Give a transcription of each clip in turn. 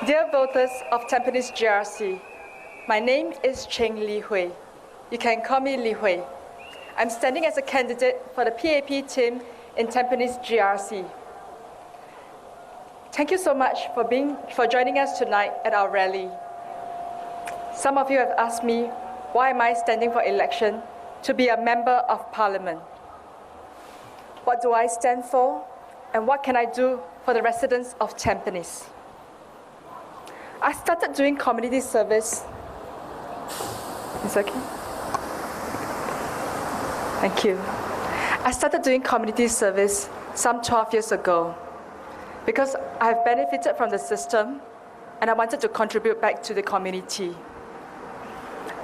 Dear voters of Tampines GRC, my name is Cheng Li Hui. You can call me Li Hui. I'm standing as a candidate for the PAP team in Tampines GRC. Thank you so much for joining us tonight at our rally. Some of you have asked me, why am I standing for election to be a member of parliament? What do I stand for? And what can I do for the residents of Tampines? I started doing community service. It's okay? Thank you. I started doing community service some 12 years ago because I have benefited from the system and I wanted to contribute back to the community.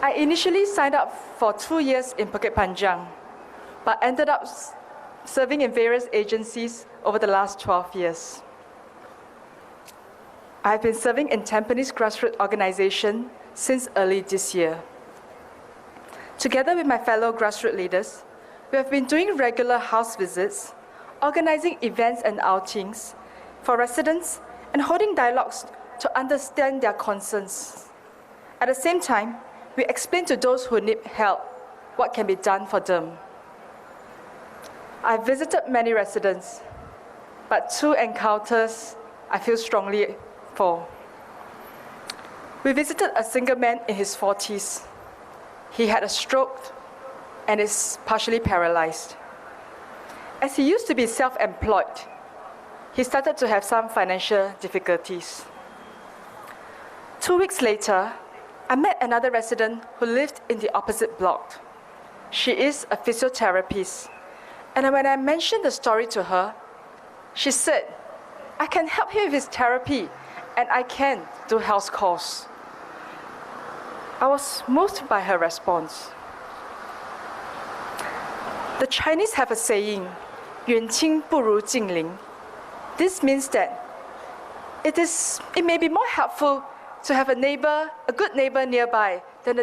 I initially signed up for 2 years in Bukit Panjang, but ended up serving in various agencies over the last 12 years. I've been serving in Tampines grassroots organization since early this year. Together with my fellow grassroots leaders, we have been doing regular house visits, organizing events and outings for residents, and holding dialogues to understand their concerns. At the same time, we explain to those who need help what can be done for them. I've visited many residents, but 2 encounters I feel strongly for. We visited a single man in his 40s. He had a stroke and is partially paralyzed. As he used to be self-employed, he started to have some financial difficulties. 2 weeks later, I met another resident who lived in the opposite block. She is a physiotherapist, and when I mentioned the story to her, she said, I can help him with his therapy, and I can do house calls. I was moved by her response. The Chinese have a saying, 远亲不如近邻. This means that it may be more helpful to have a good neighbor nearby than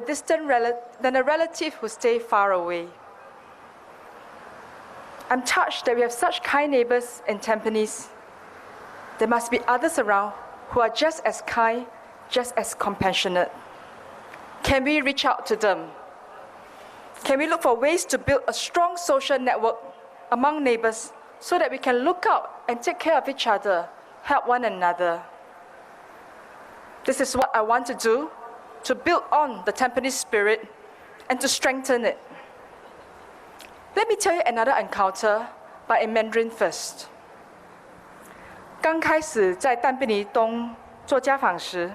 a relative who stays far away. I'm touched that we have such kind neighbors in Tampines. There must be others around who are just as kind, just as compassionate. Can we reach out to them? Can we look for ways to build a strong social network among neighbors so that we can look out and take care of each other, help one another? This is what I want to do, to build on the Tampines spirit and to strengthen it. Let me tell you another encounter, but in Mandarin first. 刚开始在淡滨尼东做家访时，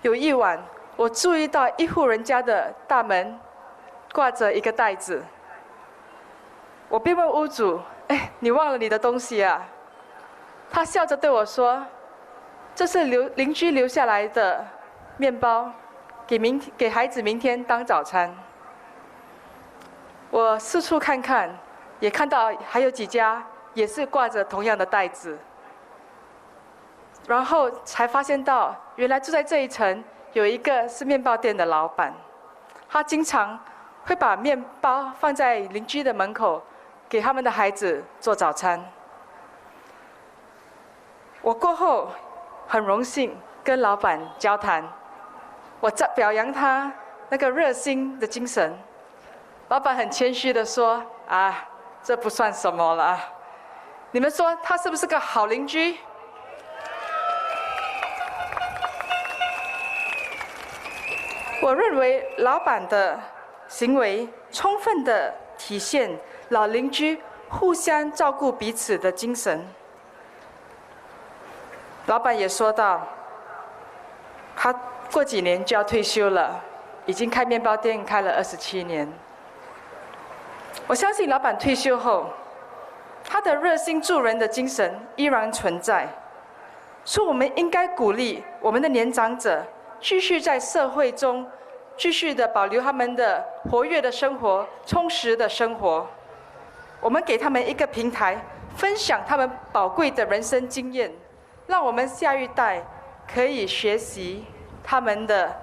有一晚我注意到一户人家的大门挂着一个袋子。我便问屋主：“哎，你忘了你的东西啊？”他笑着对我说：“这是邻居留下来的面包，给孩子明天当早餐。”我四处看看，也看到还有几家也是挂着同样的袋子。然后才发现到，原来住在这一层有一个是面包店的老板，他经常会把面包放在邻居的门口，给他们的孩子做早餐。我过后很荣幸跟老板交谈，我在表扬他那个热心的精神。老板很谦虚的说：“啊，这不算什么了，你们说他是不是个好邻居？”我认为老板的行为充分地体现老邻居互相照顾彼此的精神。老板也说到，他过几年就要退休了，已经开面包店开了27年。我相信老板退休后，他的热心助人的精神依然存在，所以我们应该鼓励我们的年长者继续在社会中继续的保留他们的活跃的生活、充实的生活。我们给他们一个平台，分享他们宝贵的人生经验，让我们下一代可以学习他们的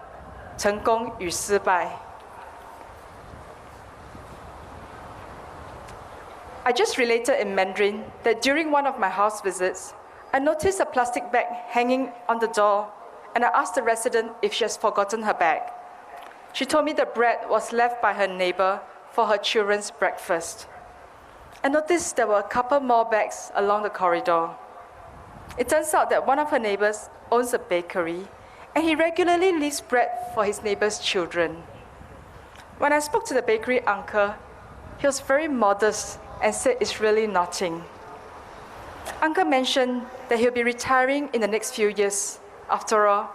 成功与失败。I just related in Mandarin that during one of my house visits, I noticed a plastic bag hanging on the door and I asked the resident if she has forgotten her bag. She told me the bread was left by her neighbor for her children's breakfast. I noticed there were a couple more bags along the corridor. It turns out that one of her neighbors owns a bakery, and he regularly leaves bread for his neighbor's children. When I spoke to the bakery uncle, he was very modest and said it's really nothing. Uncle mentioned that he'll be retiring in the next few years. After all,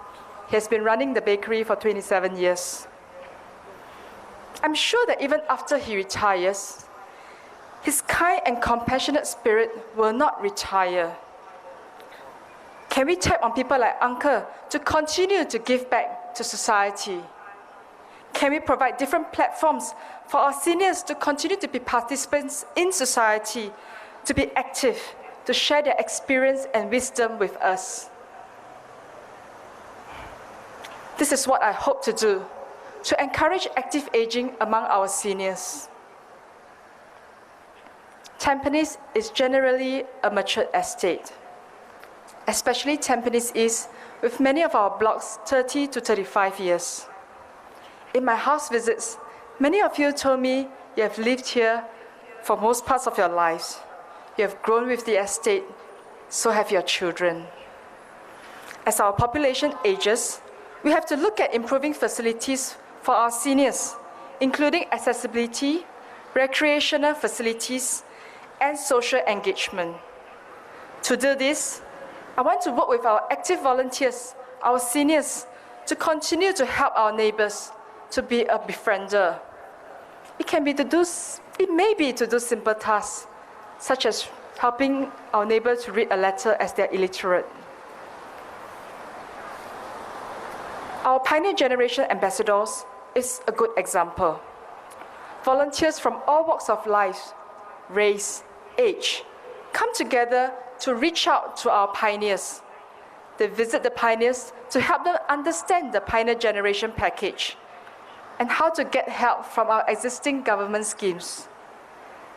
he has been running the bakery for 27 years. I'm sure that even after he retires, his kind and compassionate spirit will not retire. Can we tap on people like Uncle to continue to give back to society? Can we provide different platforms for our seniors to continue to be participants in society, to be active, to share their experience and wisdom with us? This is what I hope to do, to encourage active aging among our seniors. Tampines is generally a mature estate, especially Tampines East, with many of our blocks 30 to 35 years. In my house visits, many of you told me you have lived here for most parts of your lives. You have grown with the estate, so have your children. As our population ages, we have to look at improving facilities for our seniors, including accessibility, recreational facilities, and social engagement. To do this, I want to work with our active volunteers, our seniors, to continue to help our neighbors to be a befriender. It may be to do simple tasks, such as helping our neighbor to read a letter as they're illiterate. Our Pioneer Generation ambassadors is a good example. Volunteers from all walks of life, race, age, come together to reach out to our pioneers. They visit the pioneers to help them understand the Pioneer Generation package and how to get help from our existing government schemes.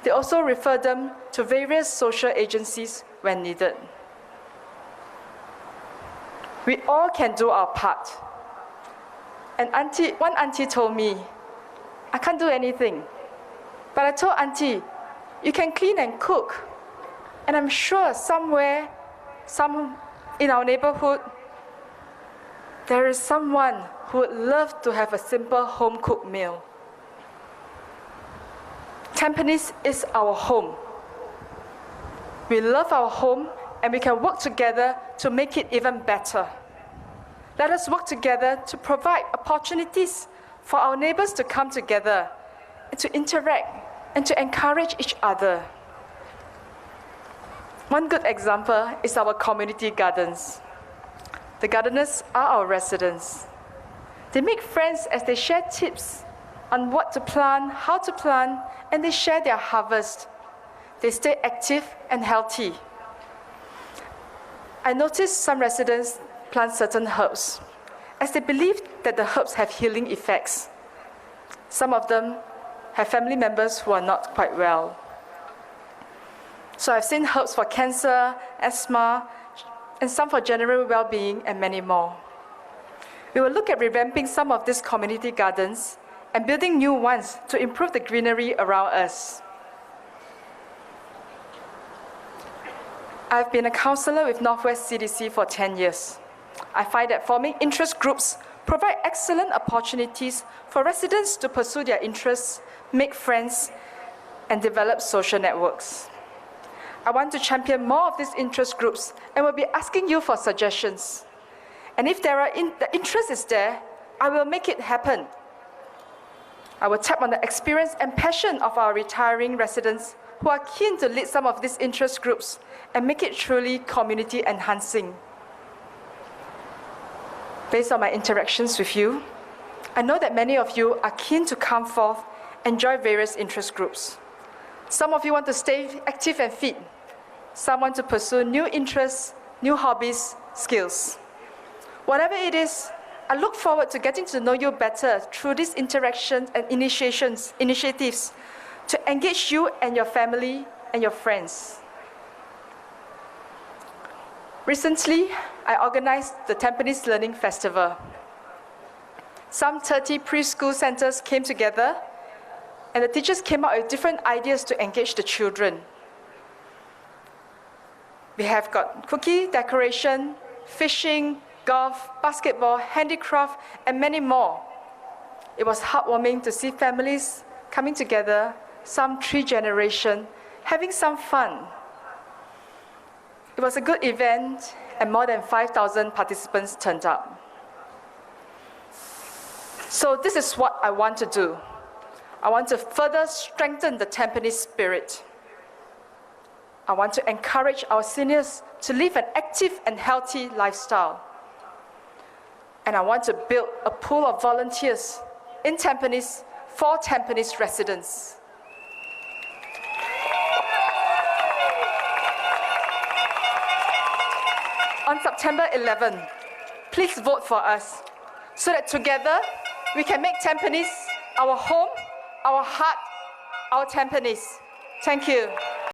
They also refer them to various social agencies when needed. We all can do our part. And one auntie told me, I can't do anything. But I told auntie, you can clean and cook. And I'm sure somewhere, in our neighborhood, there is someone who would love to have a simple home-cooked meal. Tampines is our home. We love our home, and we can work together to make it even better. Let us work together to provide opportunities for our neighbors to come together, and to interact, and to encourage each other. One good example is our community gardens. The gardeners are our residents. They make friends as they share tips on what to plant, how to plant, and they share their harvest. They stay active and healthy. I noticed some residents plant certain herbs, as they believe that the herbs have healing effects. Some of them have family members who are not quite well. So I've seen herbs for cancer, asthma, and some for general well-being, and many more. We will look at revamping some of these community gardens and building new ones to improve the greenery around us. I've been a councillor with Northwest CDC for 10 years. I find that forming interest groups provide excellent opportunities for residents to pursue their interests, make friends, and develop social networks. I want to champion more of these interest groups and will be asking you for suggestions. And if the interest is there, I will make it happen. I will tap on the experience and passion of our retiring residents who are keen to lead some of these interest groups and make it truly community enhancing. Based on my interactions with you, I know that many of you are keen to come forth and join various interest groups. Some of you want to stay active and fit. Some want to pursue new interests, new hobbies, skills. Whatever it is, I look forward to getting to know you better through these interactions and initiatives to engage you and your family and your friends. Recently, I organized the Tampines Learning Festival. Some 30 preschool centers came together, and the teachers came up with different ideas to engage the children. We have got cookie decoration, fishing, golf, basketball, handicraft, and many more. It was heartwarming to see families coming together, some 3 generations, having some fun. It was a good event, and more than 5,000 participants turned up. So this is what I want to do. I want to further strengthen the Tampines spirit. I want to encourage our seniors to live an active and healthy lifestyle. And I want to build a pool of volunteers in Tampines for Tampines residents. On September 11, please vote for us so that together we can make Tampines our home, our heart, our Tampines. Thank you.